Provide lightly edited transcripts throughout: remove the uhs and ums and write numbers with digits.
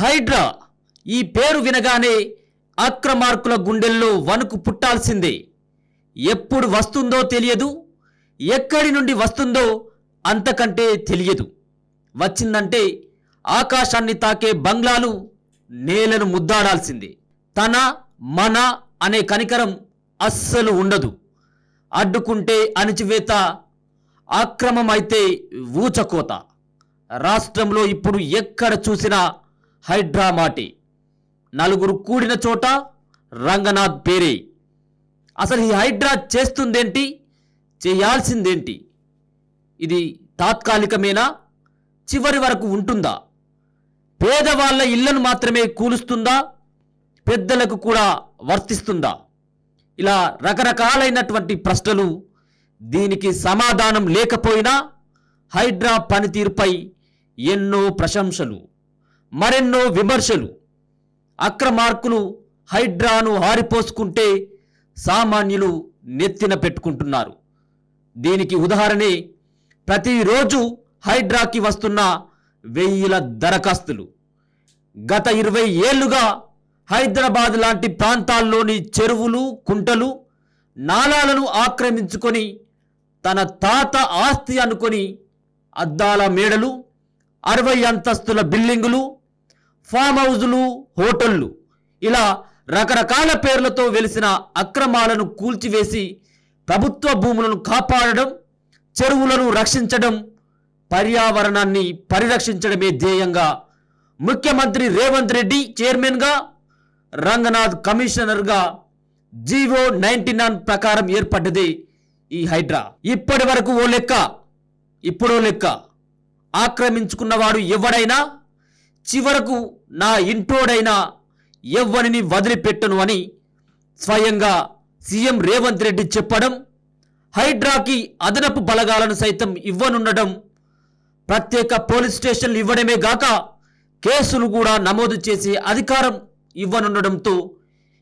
హైడ్రా ఈ పేరు వినగానే అక్రమార్కుల గుండెల్లో వణుకు పుట్టాల్సిందే. ఎప్పుడు వస్తుందో తెలియదు, ఎక్కడి నుండి వస్తుందో అంతకంటే తెలియదు. వచ్చిందంటే ఆకాశాన్ని తాకే బంగ్లాలు నేలను ముద్దాడాల్సిందే. తన మన అనే కనికరం అస్సలు ఉండదు. అడ్డుకుంటే అణిచివేత, అక్రమమైతే ఊచకోత. రాష్ట్రంలో ఇప్పుడు ఎక్కడ చూసినా హైడ్రా మాటే. నలుగురు కూడిన చోట రంగనాథ్ పేరే. అసలు ఈ హైడ్రా చేస్తుందేంటి, చేయాల్సిందేంటి? ఇది తాత్కాలికమేనా? చివరి వరకు ఉంటుందా? పేదవాళ్ళ ఇళ్లను మాత్రమే కూలుస్తుందా? పెద్దలకు కూడా వర్తిస్తుందా? ఇలా రకరకాలైనటువంటి ప్రశ్నలు. దీనికి సమాధానం లేకపోయినా హైడ్రా పనితీరుపై ఎన్నో ప్రశంసలు, మరెన్నో విమర్శలు. అక్రమార్కులు హైడ్రాను హారిపోసుకుంటే సామాన్యులు నెత్తిన పెట్టుకుంటున్నారు. దీనికి ఉదాహరణే ప్రతిరోజు హైడ్రాకి వస్తున్న 1000 దరఖాస్తులు. గత 20 ఏళ్లుగా హైదరాబాద్ లాంటి ప్రాంతాల్లోని చెరువులు, కుంటలు, నాలాలను ఆక్రమించుకొని తన తాత ఆస్తి అనుకొని అద్దాల మేడలు, 60 అంతస్తుల బిల్డింగులు, ఫామ్ హౌజులు, హోటళ్లు, ఇలా రకరకాల పేర్లతో వెలిసిన అక్రమాలను కూల్చివేసి ప్రభుత్వ భూములను కాపాడడం, చెరువులను రక్షించడం, పర్యావరణాన్ని పరిరక్షించడమే ధ్యేయంగా ముఖ్యమంత్రి రేవంత్ రెడ్డి చైర్మన్గా, రంగనాథ్ కమిషనర్గా జీవో 99 ప్రకారం ఏర్పడ్డది ఈ హైడ్రా. ఇప్పటి వరకు ఓ లెక్క, ఇప్పుడో లెక్క. ఆక్రమించుకున్నవాడు ఎవడైనా చివరకు నా ఇంటోడైనా ఎవ్వరిని వదిలిపెట్టను అని స్వయంగా సీఎం రేవంత్ రెడ్డి చెప్పడం, హైడ్రాకి అదనపు బలగాలను సైతం ఇవ్వనుండడం, ప్రత్యేక పోలీస్ స్టేషన్లు ఇవ్వడమే గాక కేసులు కూడా నమోదు చేసే అధికారం ఇవ్వనుండడంతో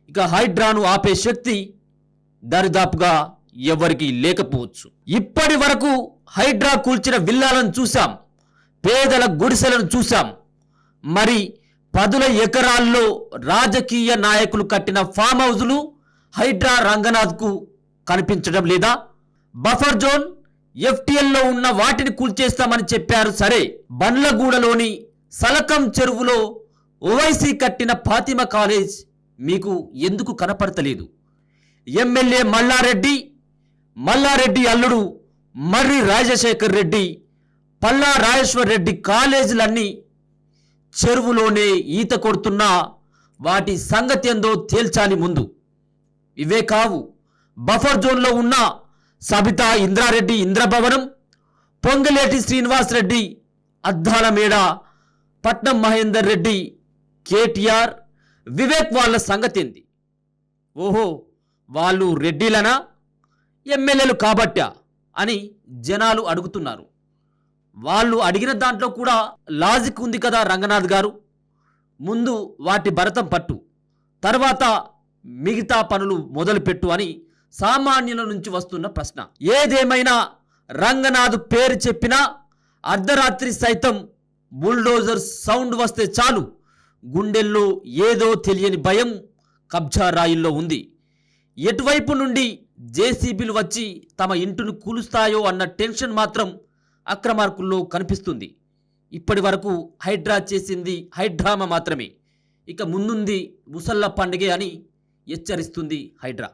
ఇక హైడ్రాను ఆపే శక్తి దరిదాపుగా ఎవరికి లేకపోవచ్చు. ఇప్పటి వరకు హైడ్రా కూల్చిన విల్లాలను చూశాం, పేదల గుడిసెలను చూశాం. మరి 10 ఎకరాల్లో రాజకీయ నాయకులు కట్టిన ఫామ్ హౌజులు హైడ్రా రంగనాథ్కు కనిపించడం లేదా? బఫర్ జోన్ ఎఫ్టీఎల్లో ఉన్న వాటిని కూల్చేస్తామని చెప్పారు. సరే, బండ్లగూడలోని సలకం చెరువులో ఓవైసీ కట్టిన ఫాతిమా కాలేజ్ మీకు ఎందుకు కనపడతలేదు? ఎమ్మెల్యే మల్లారెడ్డి అల్లుడు మర్రి రాజశేఖర్ రెడ్డి, పల్లా రాజేశ్వర్ రెడ్డి కాలేజీలన్నీ చెరువులోనే ఈత కొడుతున్నా వాటి సంగతి ఏందో తేల్చాలి ముందు. ఇవే కావు, బఫర్ జోన్లో ఉన్న సబితా ఇంద్రారెడ్డి ఇంద్రభవనం, పొంగలేటి శ్రీనివాస్ రెడ్డి అద్దాల మేడ, పట్నం మహేందర్ రెడ్డి, కేటీఆర్, వివేక్ వాళ్ళ సంగతి ఏంది? ఓహో, వాళ్ళు రెడ్డిలనా, ఎమ్మెల్యేలు కాబట్టా అని జనాలు అడుగుతున్నారు. వాళ్ళు అడిగిన దాంట్లో కూడా లాజిక్ ఉంది కదా రంగనాథ్ గారు. ముందు వాటి భరతం పట్టు, తర్వాత మిగతా పనులు మొదలుపెట్టు అని సామాన్యుల నుంచి వస్తున్న ప్రశ్న. ఏదేమైనా రంగనాథ్ పేరు చెప్పినా అర్ధరాత్రి సైతం బుల్డోజర్ సౌండ్ వస్తే చాలు గుండెల్లో ఏదో తెలియని భయం కబ్జా రాయిల్లో ఉంది. ఎటువైపు నుండి జేసీబీలు వచ్చి తమ ఇంటిని కూలుస్తాయో అన్న టెన్షన్ మాత్రం అక్రమార్కుల్లో కనిపిస్తుంది. ఇప్పటి వరకు హైడ్రా చేసింది హైడ్రామా మాత్రమే. ఇక ముందుంది ముసళ్ళ పండుగ అని హెచ్చరిస్తుంది హైడ్రా.